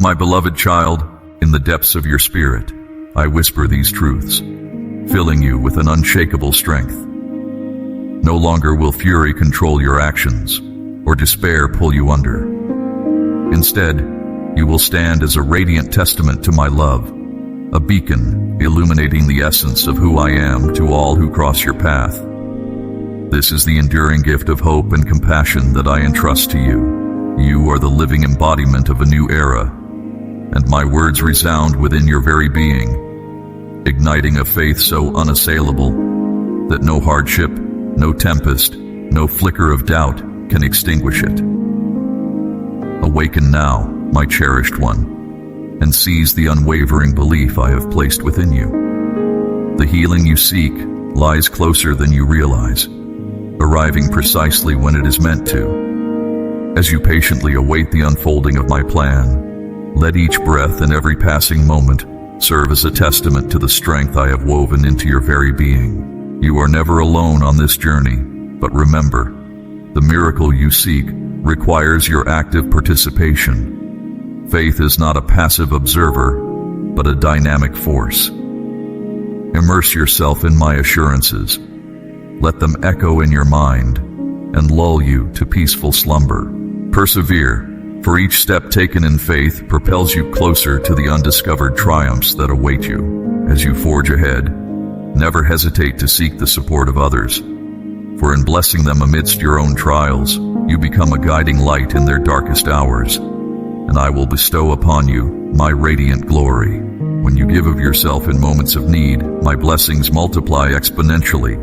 My beloved child, in the depths of your spirit, I whisper these truths, filling you with an unshakable strength. No longer will fury control your actions, or despair pull you under. Instead, you will stand as a radiant testament to my love, a beacon illuminating the essence of who I am to all who cross your path. This is the enduring gift of hope and compassion that I entrust to you. You are the living embodiment of a new era, and my words resound within your very being, igniting a faith so unassailable that no hardship, no tempest, no flicker of doubt can extinguish it. Awaken now, my cherished one, and seize the unwavering belief I have placed within you. The healing you seek lies closer than you realize, arriving precisely when it is meant to. As you patiently await the unfolding of my plan, let each breath and every passing moment serve as a testament to the strength I have woven into your very being. You are never alone on this journey, but remember, the miracle you seek requires your active participation. Faith is not a passive observer, but a dynamic force. Immerse yourself in my assurances. Let them echo in your mind and lull you to peaceful slumber. Persevere, for each step taken in faith propels you closer to the undiscovered triumphs that await you. As you forge ahead, never hesitate to seek the support of others, for in blessing them amidst your own trials, you become a guiding light in their darkest hours, and I will bestow upon you my radiant glory. When you give of yourself in moments of need, my blessings multiply exponentially.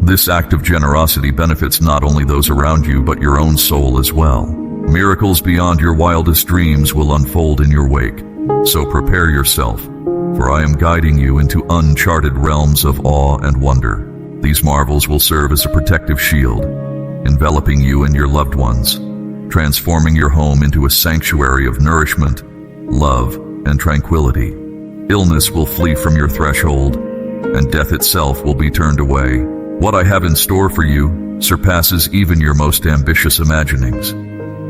This act of generosity benefits not only those around you, but your own soul as well. Miracles beyond your wildest dreams will unfold in your wake, so prepare yourself, for I am guiding you into uncharted realms of awe and wonder. These marvels will serve as a protective shield, enveloping you and your loved ones, transforming your home into a sanctuary of nourishment, love, and tranquility. Illness will flee from your threshold, and death itself will be turned away. What I have in store for you surpasses even your most ambitious imaginings,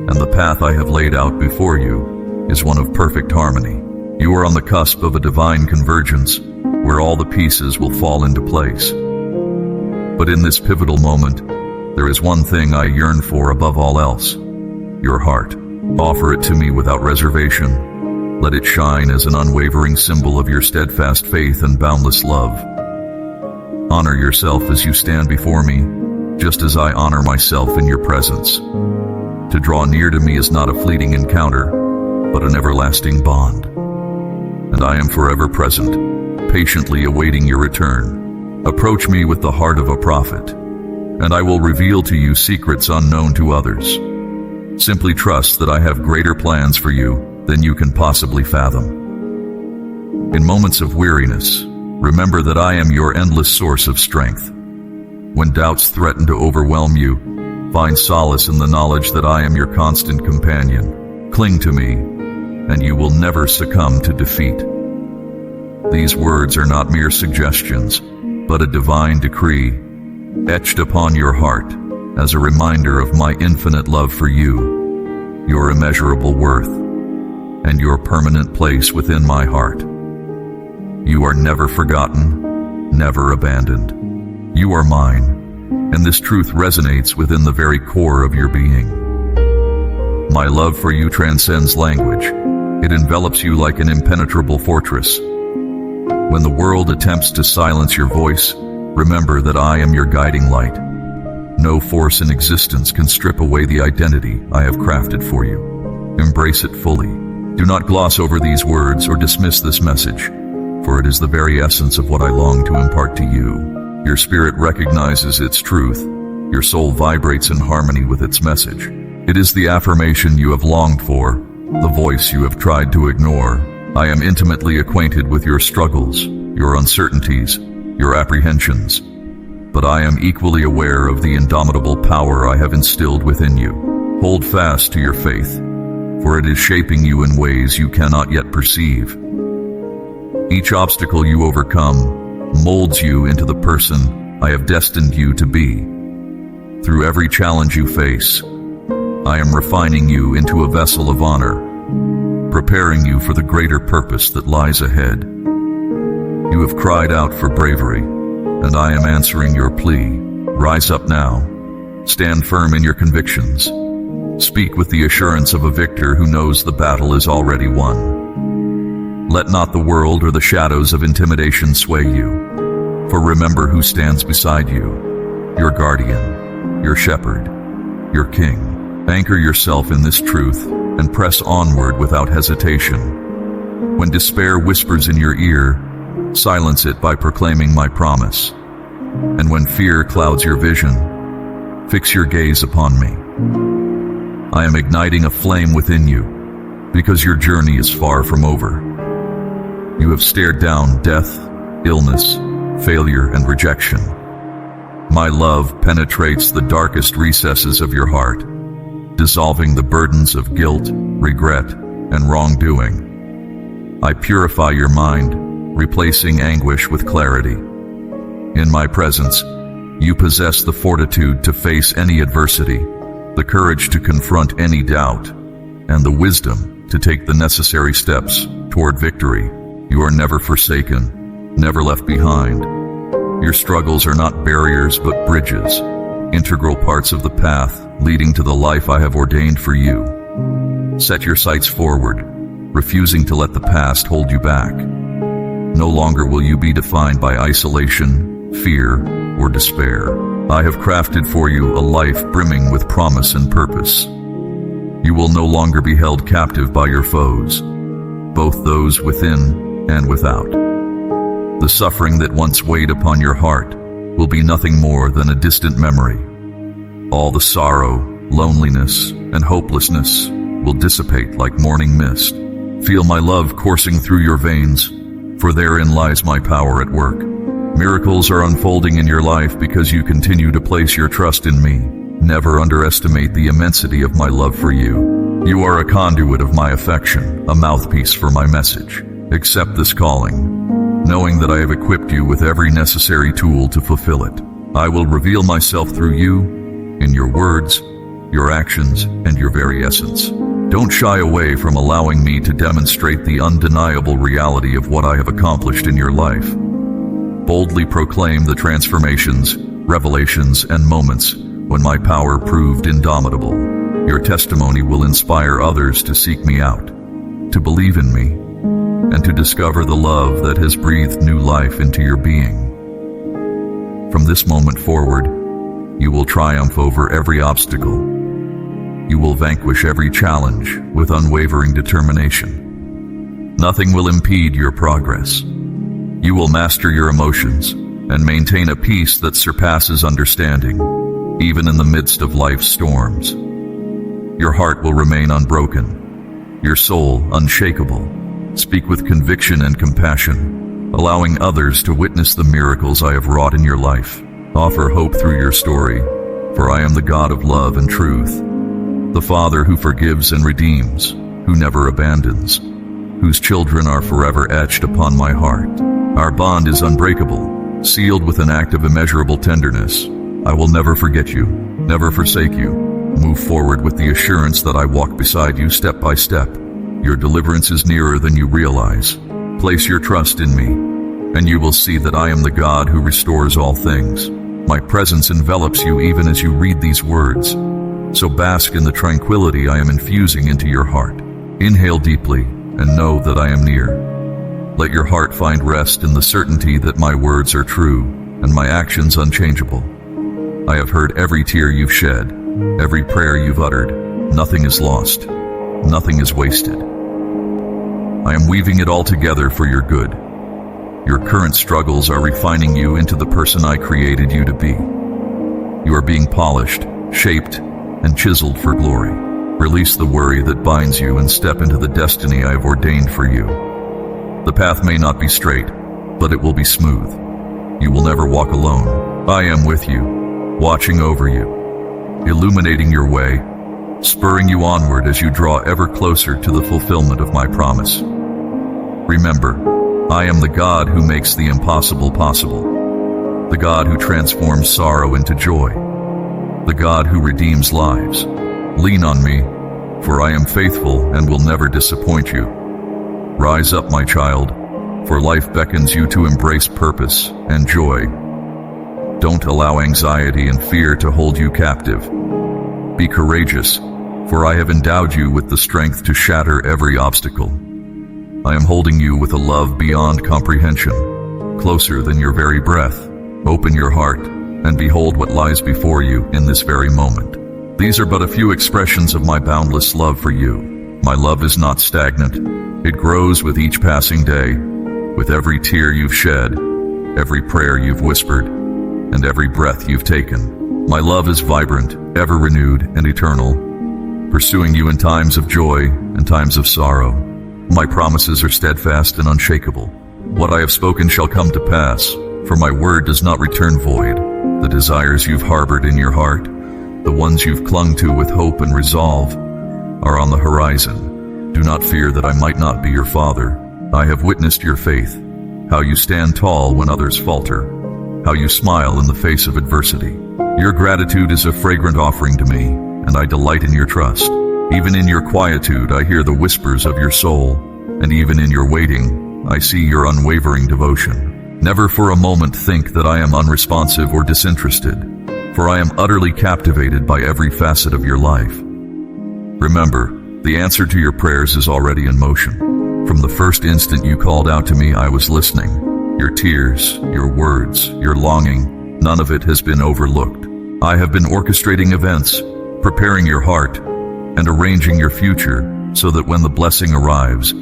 and the path I have laid out before you is one of perfect harmony. You are on the cusp of a divine convergence, where all the pieces will fall into place. But in this pivotal moment, there is one thing I yearn for above all else: your heart. Offer it to me without reservation. Let it shine as an unwavering symbol of your steadfast faith and boundless love. Honor yourself as you stand before me, just as I honor myself in your presence. To draw near to me is not a fleeting encounter, but an everlasting bond. And I am forever present, patiently awaiting your return. Approach me with the heart of a prophet, and I will reveal to you secrets unknown to others. Simply trust that I have greater plans for you than you can possibly fathom. In moments of weariness, remember that I am your endless source of strength. When doubts threaten to overwhelm you, find solace in the knowledge that I am your constant companion. Cling to me, and you will never succumb to defeat. These words are not mere suggestions, but a divine decree, etched upon your heart as a reminder of my infinite love for you, your immeasurable worth, and your permanent place within my heart. You are never forgotten, never abandoned. You are mine, and this truth resonates within the very core of your being. My love for you transcends language. It envelops you like an impenetrable fortress. When the world attempts to silence your voice, remember that I am your guiding light. No force in existence can strip away the identity I have crafted for you. Embrace it fully. Do not gloss over these words or dismiss this message, for it is the very essence of what I long to impart to you. Your spirit recognizes its truth. Your soul vibrates in harmony with its message. It is the affirmation you have longed for, the voice you have tried to ignore. I am intimately acquainted with your struggles, your uncertainties, your apprehensions, but I am equally aware of the indomitable power I have instilled within you. Hold fast to your faith, for it is shaping you in ways you cannot yet perceive. Each obstacle you overcome molds you into the person I have destined you to be. Through every challenge you face, I am refining you into a vessel of honor, preparing you for the greater purpose that lies ahead. You have cried out for bravery, and I am answering your plea. Rise up now. Stand firm in your convictions. Speak with the assurance of a victor who knows the battle is already won. Let not the world or the shadows of intimidation sway you, for remember who stands beside you, your guardian, your shepherd, your king. Anchor yourself in this truth and press onward without hesitation. When despair whispers in your ear, silence it by proclaiming my promise. And when fear clouds your vision, fix your gaze upon me. I am igniting a flame within you, because your journey is far from over. You have stared down death, illness, failure, and rejection. My love penetrates the darkest recesses of your heart, dissolving the burdens of guilt, regret, and wrongdoing. I purify your mind, replacing anguish with clarity. In my presence, you possess the fortitude to face any adversity, the courage to confront any doubt, and the wisdom to take the necessary steps toward victory. You are never forsaken, never left behind. Your struggles are not barriers but bridges, integral parts of the path leading to the life I have ordained for you. Set your sights forward, refusing to let the past hold you back. No longer will you be defined by isolation, fear, or despair. I have crafted for you a life brimming with promise and purpose. You will no longer be held captive by your foes, both those within and without. The suffering that once weighed upon your heart will be nothing more than a distant memory. All the sorrow, loneliness, and hopelessness will dissipate like morning mist. Feel my love coursing through your veins, for therein lies my power at work. Miracles are unfolding in your life because you continue to place your trust in me. Never underestimate the immensity of my love for you. You are a conduit of my affection, a mouthpiece for my message. Accept this calling, knowing that I have equipped you with every necessary tool to fulfill it. I will reveal myself through you, in your words, your actions, and your very essence. Don't shy away from allowing me to demonstrate the undeniable reality of what I have accomplished in your life. Boldly proclaim the transformations, revelations, and moments when my power proved indomitable. Your testimony will inspire others to seek me out, to believe in me, and to discover the love that has breathed new life into your being. From this moment forward, you will triumph over every obstacle. You will vanquish every challenge with unwavering determination. Nothing will impede your progress. You will master your emotions and maintain a peace that surpasses understanding, even in the midst of life's storms. Your heart will remain unbroken, your soul unshakable. Speak with conviction and compassion, allowing others to witness the miracles I have wrought in your life. Offer hope through your story, for I am the God of love and truth, the Father who forgives and redeems, who never abandons, whose children are forever etched upon my heart. Our bond is unbreakable, sealed with an act of immeasurable tenderness. I will never forget you, never forsake you. Move forward with the assurance that I walk beside you step by step. Your deliverance is nearer than you realize. Place your trust in me, and you will see that I am the God who restores all things. My presence envelops you even as you read these words, so bask in the tranquility I am infusing into your heart. Inhale deeply and know that I am near. Let your heart find rest in the certainty that my words are true and my actions unchangeable. I have heard every tear you've shed, every prayer you've uttered. Nothing is lost. Nothing is wasted. I am weaving it all together for your good. Your current struggles are refining you into the person I created you to be. You are being polished, shaped, and chiseled for glory. Release the worry that binds you and step into the destiny I have ordained for you. The path may not be straight, but it will be smooth. You will never walk alone. I am with you, watching over you, illuminating your way, spurring you onward as you draw ever closer to the fulfillment of my promise. Remember, I am the God who makes the impossible possible, the God who transforms sorrow into joy, the God who redeems lives. Lean on me, for I am faithful and will never disappoint you. Rise up, my child, for life beckons you to embrace purpose and joy. Don't allow anxiety and fear to hold you captive. Be courageous, for I have endowed you with the strength to shatter every obstacle. I am holding you with a love beyond comprehension, closer than your very breath. Open your heart and behold what lies before you in this very moment. These are but a few expressions of my boundless love for you. My love is not stagnant. It grows with each passing day, with every tear you've shed, every prayer you've whispered, and every breath you've taken. My love is vibrant, ever renewed, and eternal, pursuing you in times of joy and times of sorrow. My promises are steadfast and unshakable. What I have spoken shall come to pass, for my word does not return void. The desires you've harbored in your heart, the ones you've clung to with hope and resolve, are on the horizon. Do not fear that I might not be your father. I have witnessed your faith, how you stand tall when others falter, how you smile in the face of adversity. Your gratitude is a fragrant offering to me, and I delight in your trust. Even in your quietude, I hear the whispers of your soul, and even in your waiting, I see your unwavering devotion. Never for a moment think that I am unresponsive or disinterested, for I am utterly captivated by every facet of your life. Remember, the answer to your prayers is already in motion. From the first instant you called out to me, I was listening. Your tears, your words, your longing, none of it has been overlooked. I have been orchestrating events, preparing your heart, and arranging your future so that when the blessing arrives,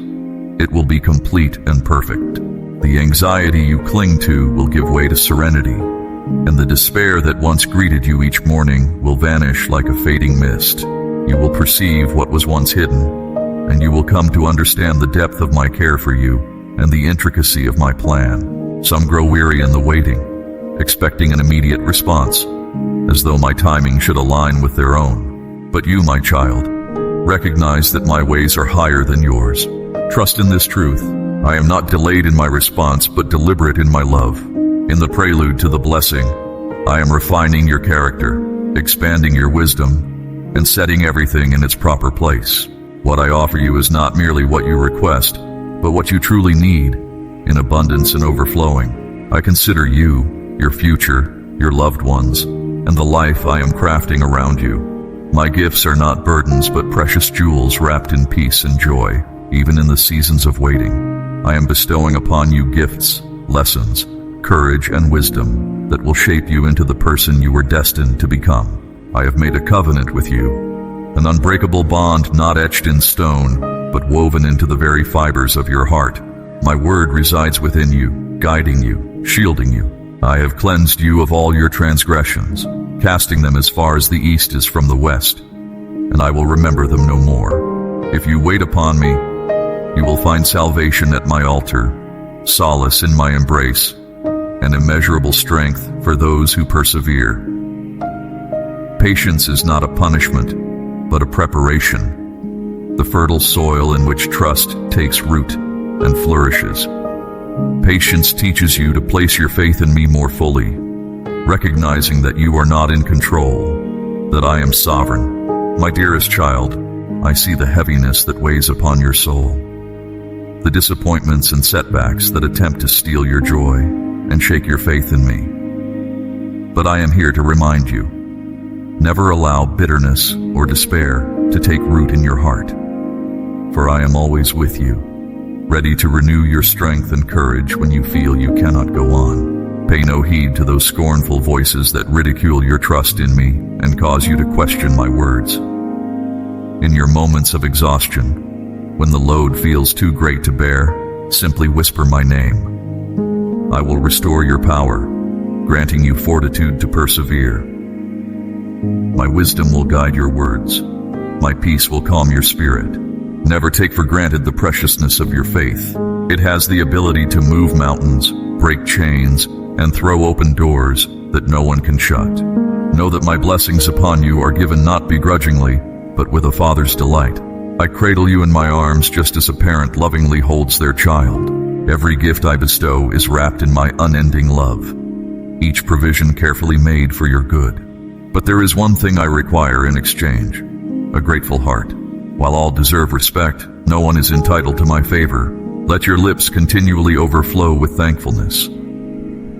it will be complete and perfect. The anxiety you cling to will give way to serenity, and the despair that once greeted you each morning will vanish like a fading mist. You will perceive what was once hidden, and you will come to understand the depth of my care for you and the intricacy of my plan. Some grow weary in the waiting, expecting an immediate response, as though my timing should align with their own. But you, my child, recognize that my ways are higher than yours. Trust in this truth. I am not delayed in my response, but deliberate in my love. In the prelude to the blessing, I am refining your character, expanding your wisdom, and setting everything in its proper place. What I offer you is not merely what you request, but what you truly need, in abundance and overflowing. I consider you, your future, your loved ones, and the life I am crafting around you. My gifts are not burdens, but precious jewels wrapped in peace and joy, even in the seasons of waiting. I am bestowing upon you gifts, lessons, courage, and wisdom that will shape you into the person you were destined to become. I have made a covenant with you, an unbreakable bond not etched in stone, but woven into the very fibers of your heart. My word resides within you, guiding you, shielding you. I have cleansed you of all your transgressions, casting them as far as the east is from the west, and I will remember them no more. If you wait upon me, you will find salvation at my altar, solace in my embrace, and immeasurable strength for those who persevere. Patience is not a punishment, but a preparation, the fertile soil in which trust takes root and flourishes. Patience teaches you to place your faith in me more fully, recognizing that you are not in control, that I am sovereign. My dearest child, I see the heaviness that weighs upon your soul, the disappointments and setbacks that attempt to steal your joy and shake your faith in me. But I am here to remind you, never allow bitterness or despair to take root in your heart, for I am always with you, ready to renew your strength and courage when you feel you cannot go on. Pay no heed to those scornful voices that ridicule your trust in me and cause you to question my words. In your moments of exhaustion, when the load feels too great to bear, simply whisper my name. I will restore your power, granting you fortitude to persevere. My wisdom will guide your words. My peace will calm your spirit. Never take for granted the preciousness of your faith. It has the ability to move mountains, break chains, and throw open doors that no one can shut. Know that my blessings upon you are given not begrudgingly, but with a father's delight. I cradle you in my arms just as a parent lovingly holds their child. Every gift I bestow is wrapped in my unending love, each provision carefully made for your good. But there is one thing I require in exchange: a grateful heart. While all deserve respect, no one is entitled to my favor. Let your lips continually overflow with thankfulness.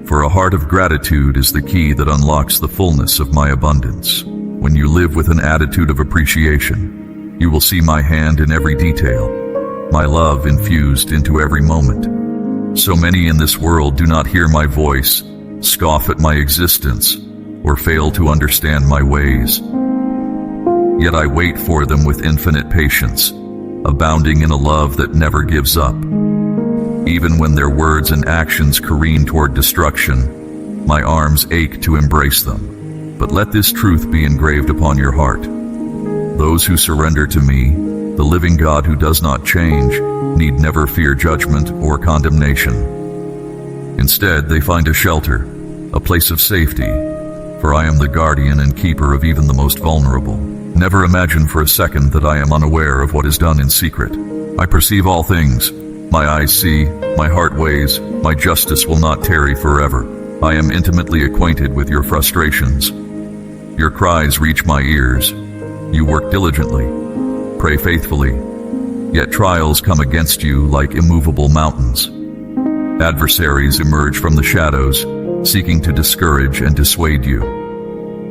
For a heart of gratitude is the key that unlocks the fullness of my abundance. When you live with an attitude of appreciation, you will see my hand in every detail, my love infused into every moment. So many in this world do not hear my voice, scoff at my existence, or fail to understand my ways. Yet I wait for them with infinite patience, abounding in a love that never gives up. Even when their words and actions careen toward destruction, my arms ache to embrace them. But let this truth be engraved upon your heart. Those who surrender to me, the living God who does not change, need never fear judgment or condemnation. Instead, they find a shelter, a place of safety, for I am the guardian and keeper of even the most vulnerable. Never imagine for a second that I am unaware of what is done in secret. I perceive all things. My eyes see, my heart weighs, my justice will not tarry forever. I am intimately acquainted with your frustrations. Your cries reach my ears. You work diligently, pray faithfully, yet trials come against you like immovable mountains. Adversaries emerge from the shadows, seeking to discourage and dissuade you.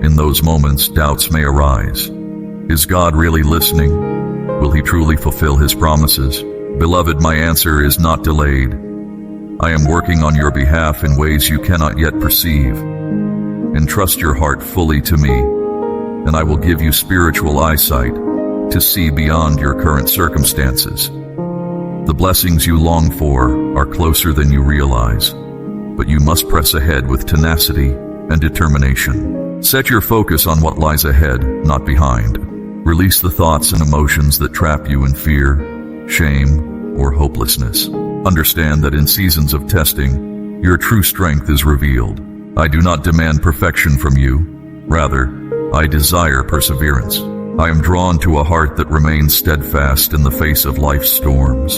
In those moments, doubts may arise. Is God really listening? Will He truly fulfill His promises? Beloved, my answer is not delayed. I am working on your behalf in ways you cannot yet perceive. Entrust your heart fully to me, and I will give you spiritual eyesight to see beyond your current circumstances. The blessings you long for are closer than you realize, but you must press ahead with tenacity and determination. Set your focus on what lies ahead, not behind. Release the thoughts and emotions that trap you in fear, shame, or hopelessness. Understand that in seasons of testing, your true strength is revealed. I do not demand perfection from you. Rather, I desire perseverance. I am drawn to a heart that remains steadfast in the face of life's storms.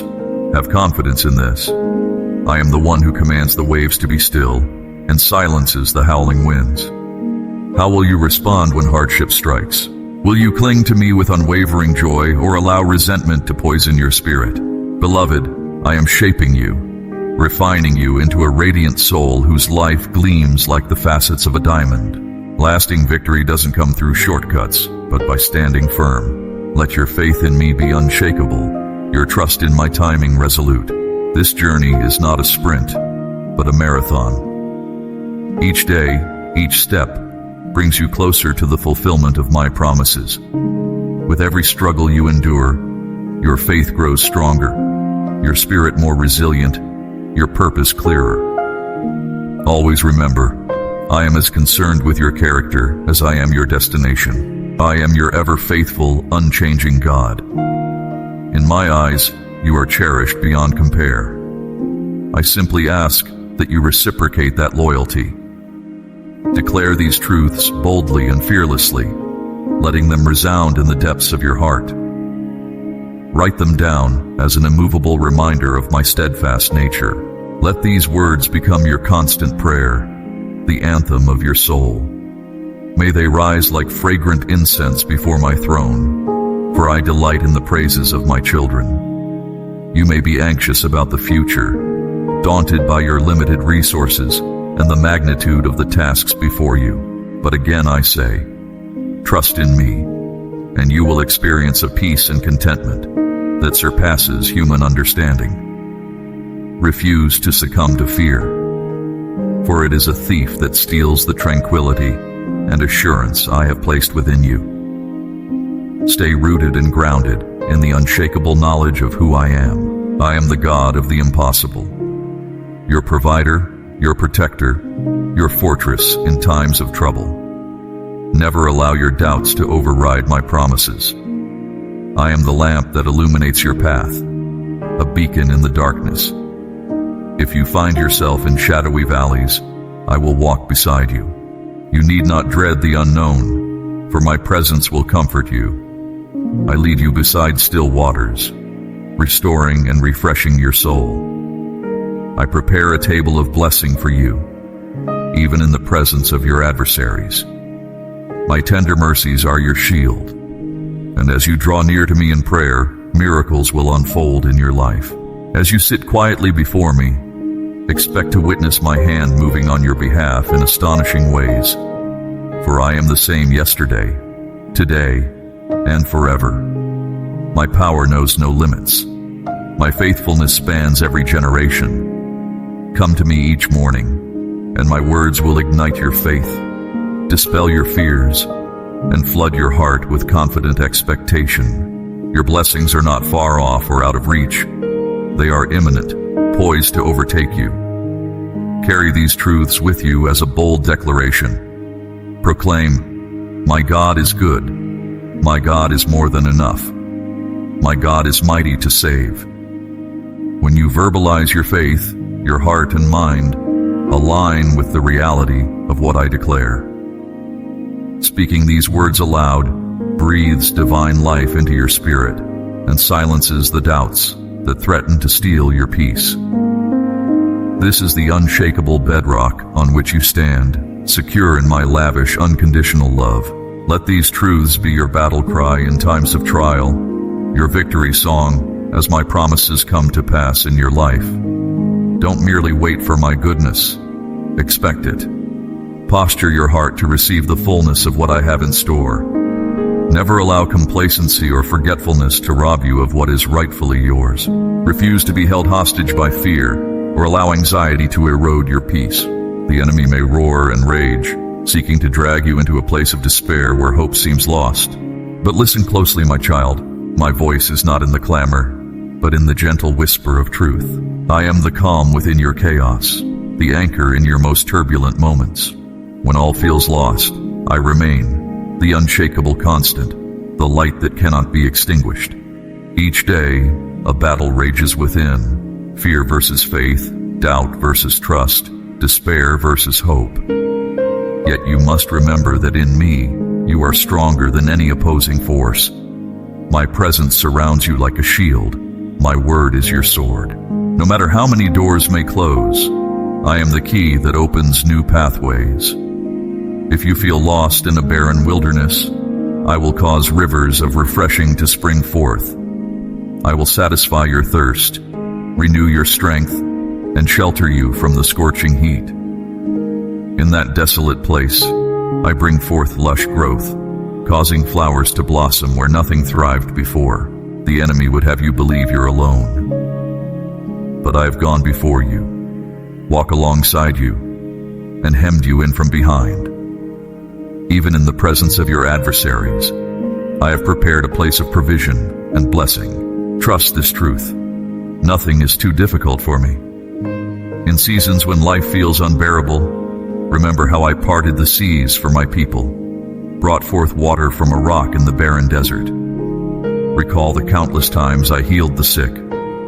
Have confidence in this. I am the one who commands the waves to be still and silences the howling winds. How will you respond when hardship strikes? Will you cling to me with unwavering joy or allow resentment to poison your spirit? Beloved, I am shaping you, refining you into a radiant soul whose life gleams like the facets of a diamond. Lasting victory doesn't come through shortcuts, but by standing firm. Let your faith in me be unshakable, your trust in my timing resolute. This journey is not a sprint, but a marathon. Each day, each step, brings you closer to the fulfillment of my promises. With every struggle you endure, your faith grows stronger, your spirit more resilient, your purpose clearer. Always remember, I am as concerned with your character as I am your destination. I am your ever-faithful, unchanging God. In my eyes, you are cherished beyond compare. I simply ask that you reciprocate that loyalty. Declare these truths boldly and fearlessly, letting them resound in the depths of your heart. Write them down as an immovable reminder of my steadfast nature. Let these words become your constant prayer, the anthem of your soul. May they rise like fragrant incense before my throne, for I delight in the praises of my children. You may be anxious about the future, daunted by your limited resources and the magnitude of the tasks before you. But again I say, trust in me, and you will experience a peace and contentment that surpasses human understanding. Refuse to succumb to fear, for it is a thief that steals the tranquility and assurance I have placed within you. Stay rooted and grounded in the unshakable knowledge of who I am. I am the God of the impossible, your provider, your protector, your fortress in times of trouble. Never allow your doubts to override my promises. I am the lamp that illuminates your path, a beacon in the darkness. If you find yourself in shadowy valleys, I will walk beside you. You need not dread the unknown, for my presence will comfort you. I lead you beside still waters, restoring and refreshing your soul. I prepare a table of blessing for you, even in the presence of your adversaries. My tender mercies are your shield, And as you draw near to me in prayer, miracles will unfold in your life. As you sit quietly before me, expect to witness my hand moving on your behalf in astonishing ways. For I am the same yesterday, today, and forever. My power knows no limits. My faithfulness spans every generation. Come to me each morning, and my words will ignite your faith, dispel your fears, and flood your heart with confident expectation. Your blessings are not far off or out of reach. They are imminent, poised to overtake you. Carry these truths with you as a bold declaration. Proclaim, my God is good. My God is more than enough. My God is mighty to save. When you verbalize your faith, your heart and mind align with the reality of what I declare. Speaking these words aloud breathes divine life into your spirit and silences the doubts that threaten to steal your peace. This is the unshakable bedrock on which you stand, secure in my lavish, unconditional love. Let these truths be your battle cry in times of trial, your victory song as my promises come to pass in your life. Don't merely wait for my goodness. Expect it. Posture your heart to receive the fullness of what I have in store. Never allow complacency or forgetfulness to rob you of what is rightfully yours. Refuse to be held hostage by fear or allow anxiety to erode your peace. The enemy may roar and rage, seeking to drag you into a place of despair where hope seems lost. But listen closely, my child. My voice is not in the clamor, but in the gentle whisper of truth. I am the calm within your chaos, the anchor in your most turbulent moments. When all feels lost, I remain, the unshakable constant, the light that cannot be extinguished. Each day, a battle rages within, fear versus faith, doubt versus trust, despair versus hope. Yet you must remember that in me, you are stronger than any opposing force. My presence surrounds you like a shield. My word is your sword. No matter how many doors may close, I am the key that opens new pathways. If you feel lost in a barren wilderness, I will cause rivers of refreshing to spring forth. I will satisfy your thirst, renew your strength, and shelter you from the scorching heat. In that desolate place, I bring forth lush growth, causing flowers to blossom where nothing thrived before. The enemy would have you believe you're alone. But I have gone before you, walk alongside you, and hemmed you in from behind. Even in the presence of your adversaries, I have prepared a place of provision and blessing. Trust this truth. Nothing is too difficult for me. In seasons when life feels unbearable, remember how I parted the seas for my people, brought forth water from a rock in the barren desert. Recall the countless times I healed the sick,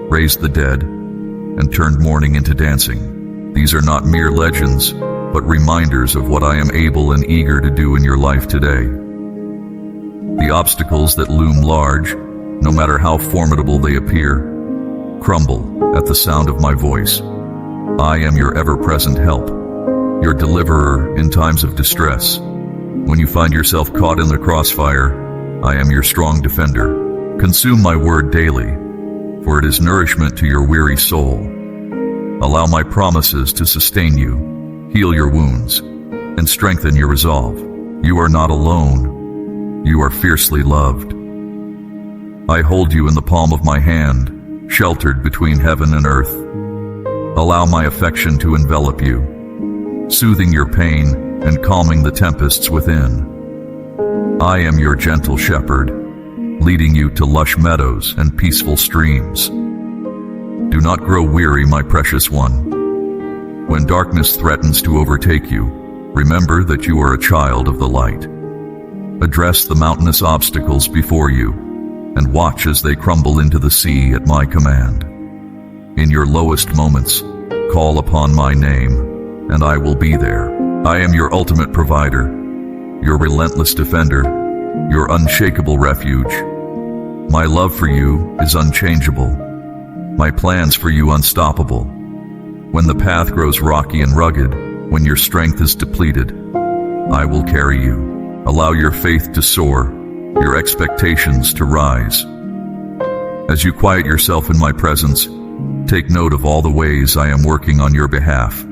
raised the dead, and turned mourning into dancing. These are not mere legends, but reminders of what I am able and eager to do in your life today. The obstacles that loom large, no matter how formidable they appear, crumble at the sound of my voice. I am your ever-present help, your deliverer in times of distress. When you find yourself caught in the crossfire, I am your strong defender. Consume my word daily, for it is nourishment to your weary soul. Allow my promises to sustain you, heal your wounds, and strengthen your resolve. You are not alone. You are fiercely loved. I hold you in the palm of my hand, sheltered between heaven and earth. Allow my affection to envelop you, soothing your pain and calming the tempests within. I am your gentle shepherd, leading you to lush meadows and peaceful streams. Do not grow weary, my precious one. When darkness threatens to overtake you, remember that you are a child of the light. Address the mountainous obstacles before you, and watch as they crumble into the sea at my command. In your lowest moments, call upon my name, and I will be there. I am your ultimate provider, your relentless defender, your unshakable refuge. My love for you is unchangeable, my plans for you unstoppable. When the path grows rocky and rugged, when your strength is depleted, I will carry you. Allow your faith to soar, your expectations to rise. As you quiet yourself in my presence, take note of all the ways I am working on your behalf.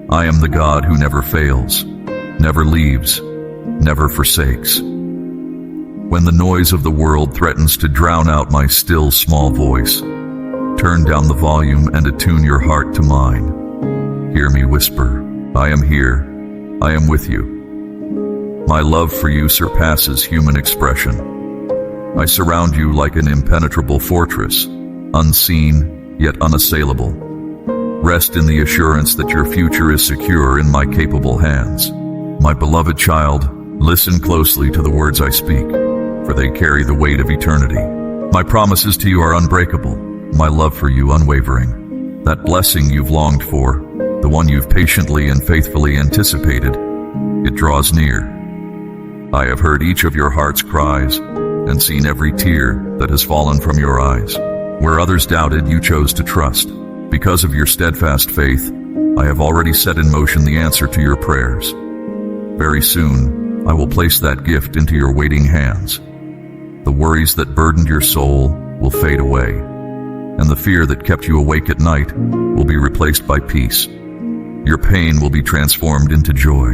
I am the God who never fails, never leaves, never forsakes. When the noise of the world threatens to drown out my still small voice, turn down the volume and attune your heart to mine. Hear me whisper, I am here, I am with you. My love for you surpasses human expression. I surround you like an impenetrable fortress, unseen yet unassailable. Rest in the assurance that your future is secure in my capable hands. My beloved child, listen closely to the words I speak, for they carry the weight of eternity. My promises to you are unbreakable, my love for you unwavering. That blessing you've longed for, the one you've patiently and faithfully anticipated, it draws near. I have heard each of your heart's cries and seen every tear that has fallen from your eyes. Where others doubted, you chose to trust. Because of your steadfast faith, I have already set in motion the answer to your prayers. Very soon, I will place that gift into your waiting hands. The worries that burdened your soul will fade away, and the fear that kept you awake at night will be replaced by peace. Your pain will be transformed into joy.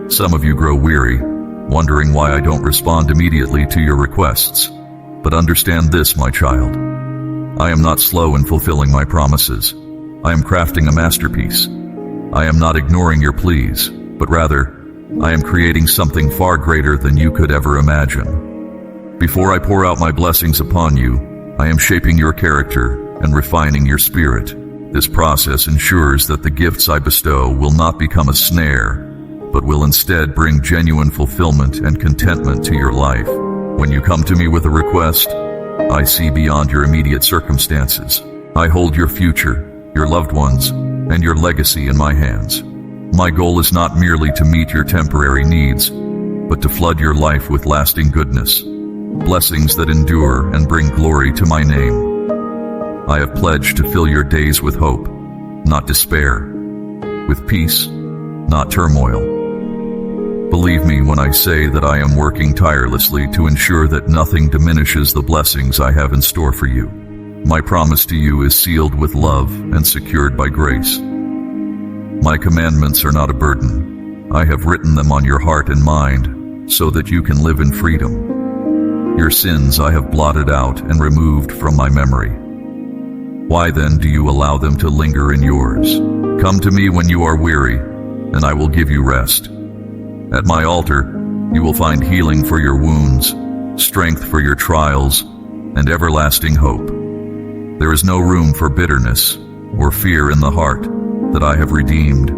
Some of you grow weary, wondering why I don't respond immediately to your requests. But understand this, my child. I am not slow in fulfilling my promises. I am crafting a masterpiece. I am not ignoring your pleas, but rather, I am creating something far greater than you could ever imagine. Before I pour out my blessings upon you, I am shaping your character and refining your spirit. This process ensures that the gifts I bestow will not become a snare, but will instead bring genuine fulfillment and contentment to your life. When you come to me with a request, I see beyond your immediate circumstances. I hold your future, your loved ones, and your legacy in my hands. My goal is not merely to meet your temporary needs, but to flood your life with lasting goodness, blessings that endure and bring glory to my name. I have pledged to fill your days with hope, not despair, with peace, not turmoil. Believe me when I say that I am working tirelessly to ensure that nothing diminishes the blessings I have in store for you. My promise to you is sealed with love and secured by grace. My commandments are not a burden. I have written them on your heart and mind so that you can live in freedom. Your sins I have blotted out and removed from my memory. Why then do you allow them to linger in yours? Come to me when you are weary, and I will give you rest. At my altar, you will find healing for your wounds, strength for your trials, and everlasting hope. There is no room for bitterness or fear in the heart that I have redeemed.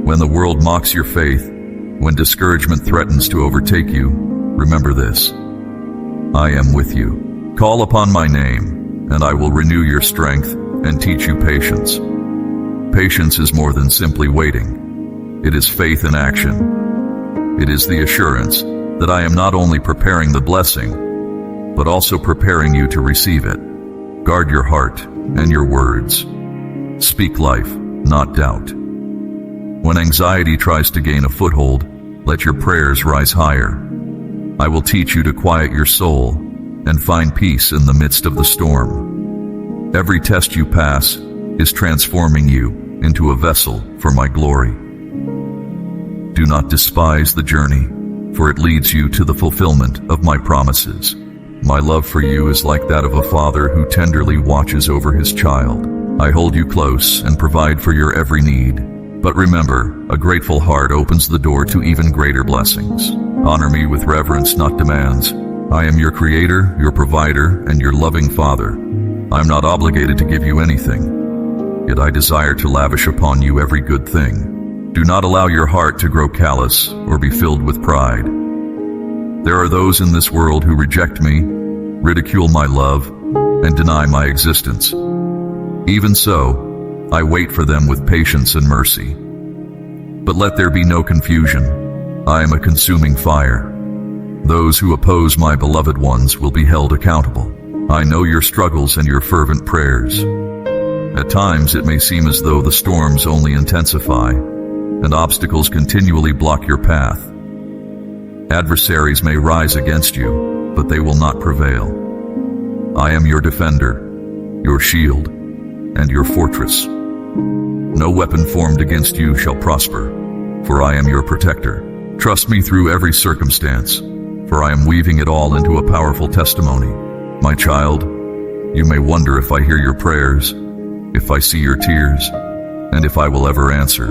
When the world mocks your faith, when discouragement threatens to overtake you, remember this: I am with you. Call upon my name, and I will renew your strength and teach you patience. Patience is more than simply waiting. It is faith in action. It is the assurance that I am not only preparing the blessing, but also preparing you to receive it. Guard your heart and your words. Speak life, not doubt. When anxiety tries to gain a foothold, let your prayers rise higher. I will teach you to quiet your soul and find peace in the midst of the storm. Every test you pass is transforming you into a vessel for my glory. Do not despise the journey, for it leads you to the fulfillment of my promises. My love for you is like that of a father who tenderly watches over his child. I hold you close and provide for your every need. But remember, a grateful heart opens the door to even greater blessings. Honor me with reverence, not demands. I am your creator, your provider, and your loving father. I am not obligated to give you anything, yet I desire to lavish upon you every good thing. Do not allow your heart to grow callous or be filled with pride. There are those in this world who reject me, ridicule my love, and deny my existence. Even so, I wait for them with patience and mercy. But let there be no confusion. I am a consuming fire. Those who oppose my beloved ones will be held accountable. I know your struggles and your fervent prayers. At times it may seem as though the storms only intensify, and obstacles continually block your path. Adversaries may rise against you, but they will not prevail. I am your defender, your shield, and your fortress. No weapon formed against you shall prosper, for I am your protector. Trust me through every circumstance, for I am weaving it all into a powerful testimony. My child, you may wonder if I hear your prayers, if I see your tears, and if I will ever answer.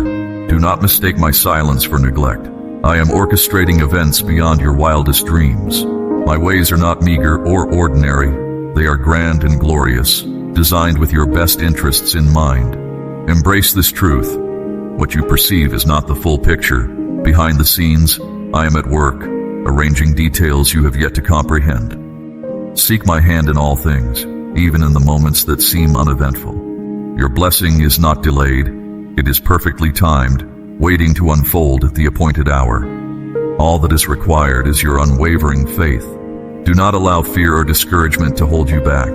Do not mistake my silence for neglect. I am orchestrating events beyond your wildest dreams. My ways are not meager or ordinary. They are grand and glorious, designed with your best interests in mind. Embrace this truth. What you perceive is not the full picture. Behind the scenes, I am at work, arranging details you have yet to comprehend. Seek my hand in all things, even in the moments that seem uneventful. Your blessing is not delayed. It is perfectly timed, waiting to unfold at the appointed hour. All that is required is your unwavering faith. Do not allow fear or discouragement to hold you back.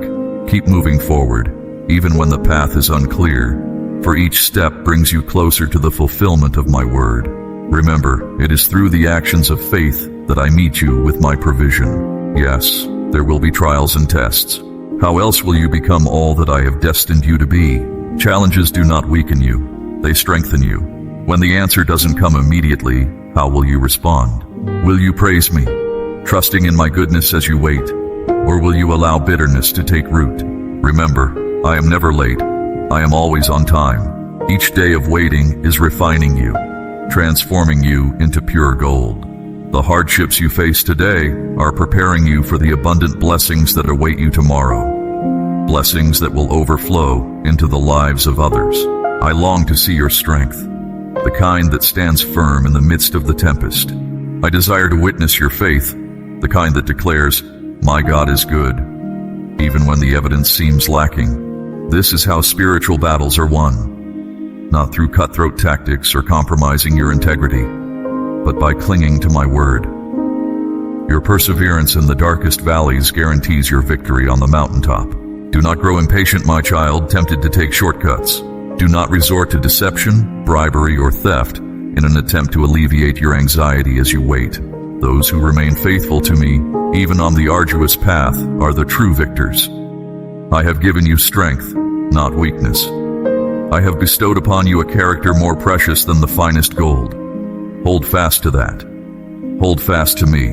Keep moving forward, even when the path is unclear, for each step brings you closer to the fulfillment of my word. Remember, it is through the actions of faith that I meet you with my provision. Yes, there will be trials and tests. How else will you become all that I have destined you to be? Challenges do not weaken you, they strengthen you. When the answer doesn't come immediately, how will you respond? Will you praise me, trusting in my goodness as you wait? Or will you allow bitterness to take root? Remember, I am never late. I am always on time. Each day of waiting is refining you, transforming you into pure gold. The hardships you face today are preparing you for the abundant blessings that await you tomorrow. Blessings that will overflow into the lives of others. I long to see your strength, the kind that stands firm in the midst of the tempest. I desire to witness your faith, the kind that declares, "My God is good," even when the evidence seems lacking. This is how spiritual battles are won, not through cutthroat tactics or compromising your integrity, but by clinging to my word. Your perseverance in the darkest valleys guarantees your victory on the mountaintop. Do not grow impatient, my child, tempted to take shortcuts. Do not resort to deception, bribery, or theft in an attempt to alleviate your anxiety as you wait. Those who remain faithful to me, even on the arduous path, are the true victors. I have given you strength, not weakness. I have bestowed upon you a character more precious than the finest gold. Hold fast to that. Hold fast to me.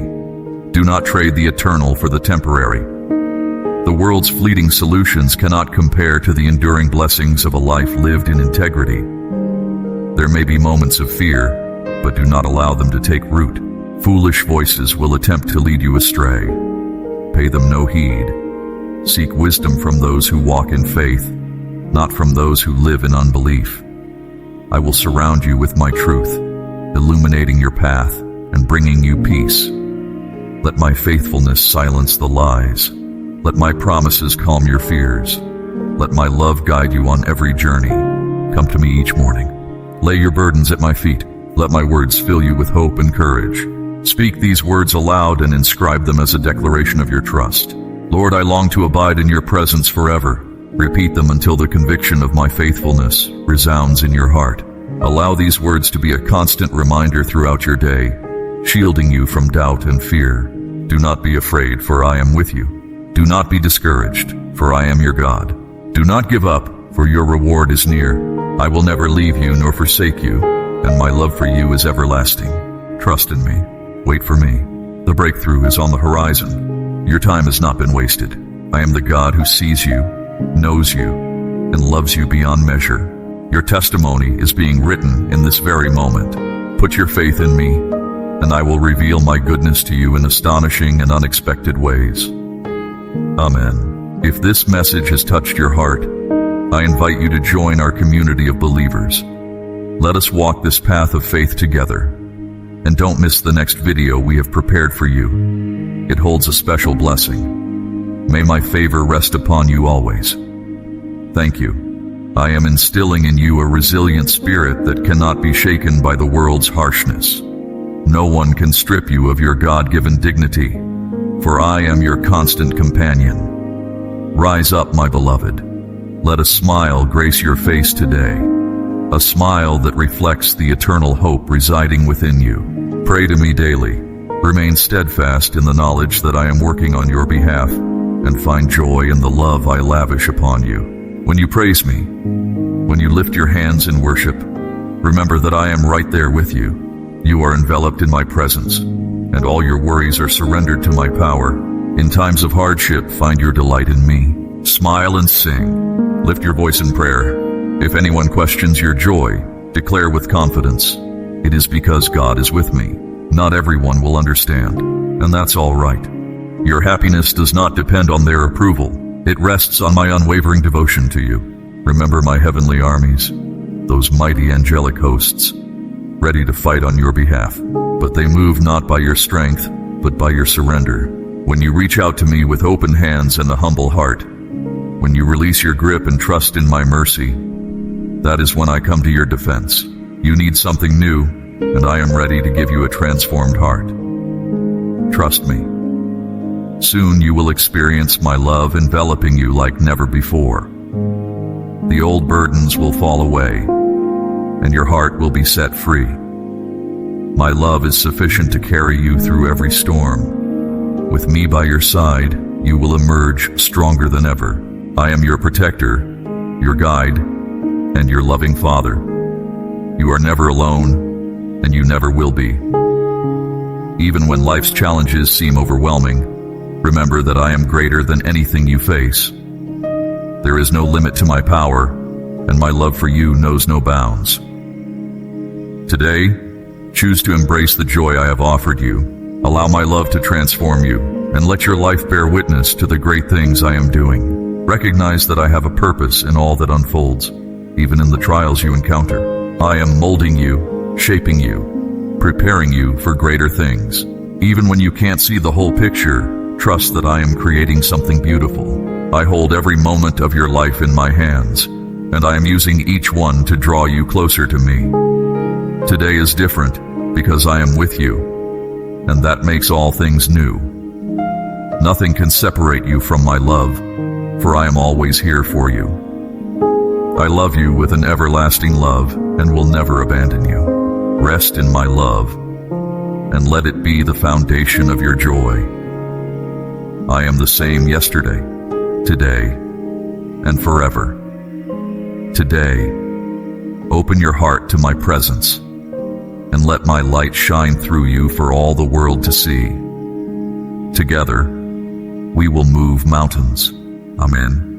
Do not trade the eternal for the temporary. The world's fleeting solutions cannot compare to the enduring blessings of a life lived in integrity. There may be moments of fear, but do not allow them to take root. Foolish voices will attempt to lead you astray. Pay them no heed. Seek wisdom from those who walk in faith, not from those who live in unbelief. I will surround you with my truth, illuminating your path and bringing you peace. Let my faithfulness silence the lies. Let my promises calm your fears. Let my love guide you on every journey. Come to me each morning. Lay your burdens at my feet. Let my words fill you with hope and courage. Speak these words aloud and inscribe them as a declaration of your trust. Lord, I long to abide in your presence forever. Repeat them until the conviction of my faithfulness resounds in your heart. Allow these words to be a constant reminder throughout your day, shielding you from doubt and fear. Do not be afraid, for I am with you. Do not be discouraged, for I am your God. Do not give up, for your reward is near. I will never leave you nor forsake you, and my love for you is everlasting. Trust in me. Wait for me. The breakthrough is on the horizon. Your time has not been wasted. I am the God who sees you, knows you, and loves you beyond measure. Your testimony is being written in this very moment. Put your faith in me, and I will reveal my goodness to you in astonishing and unexpected ways. Amen. If this message has touched your heart, I invite you to join our community of believers. Let us walk this path of faith together. And don't miss the next video we have prepared for you. It holds a special blessing. May my favor rest upon you always. Thank you. I am instilling in you a resilient spirit that cannot be shaken by the world's harshness. No one can strip you of your God-given dignity, for I am your constant companion. Rise up, my beloved. Let a smile grace your face today, a smile that reflects the eternal hope residing within you. Pray to me daily, Remain steadfast in the knowledge that I am working on your behalf, and find joy in the love I lavish upon you. When you praise me, when you lift your hands in worship, remember that I am right there with you. You are enveloped in my presence, and all your worries are surrendered to my power. In times of hardship, find your delight in me. Smile and sing. Lift your voice in prayer. If anyone questions your joy, declare with confidence, it is because God is with me. Not everyone will understand, and that's all right. Your happiness does not depend on their approval. It rests on my unwavering devotion to you. Remember my heavenly armies, those mighty angelic hosts, ready to fight on your behalf. But they move not by your strength, but by your surrender. When you reach out to me with open hands and a humble heart, when you release your grip and trust in my mercy, that is when I come to your defense. You need something new, and I am ready to give you a transformed heart. Trust me. Soon you will experience my love enveloping you like never before. The old burdens will fall away, and your heart will be set free. My love is sufficient to carry you through every storm. With me by your side, you will emerge stronger than ever. I am your protector, your guide, and your loving Father. You are never alone, and you never will be. Even when life's challenges seem overwhelming, remember that I am greater than anything you face. There is no limit to my power, and my love for you knows no bounds. Today, choose to embrace the joy I have offered you. Allow my love to transform you, and let your life bear witness to the great things I am doing. Recognize that I have a purpose in all that unfolds, even in the trials you encounter. I am molding you, shaping you, preparing you for greater things. Even when you can't see the whole picture, trust that I am creating something beautiful. I hold every moment of your life in my hands, and I am using each one to draw you closer to me. Today is different because I am with you, and that makes all things new. Nothing can separate you from my love, for I am always here for you. I love you with an everlasting love and will never abandon you. Rest in my love, and let it be the foundation of your joy. I am the same yesterday, today, and forever. Today, open your heart to my presence, and let my light shine through you for all the world to see. Together, we will move mountains. Amen.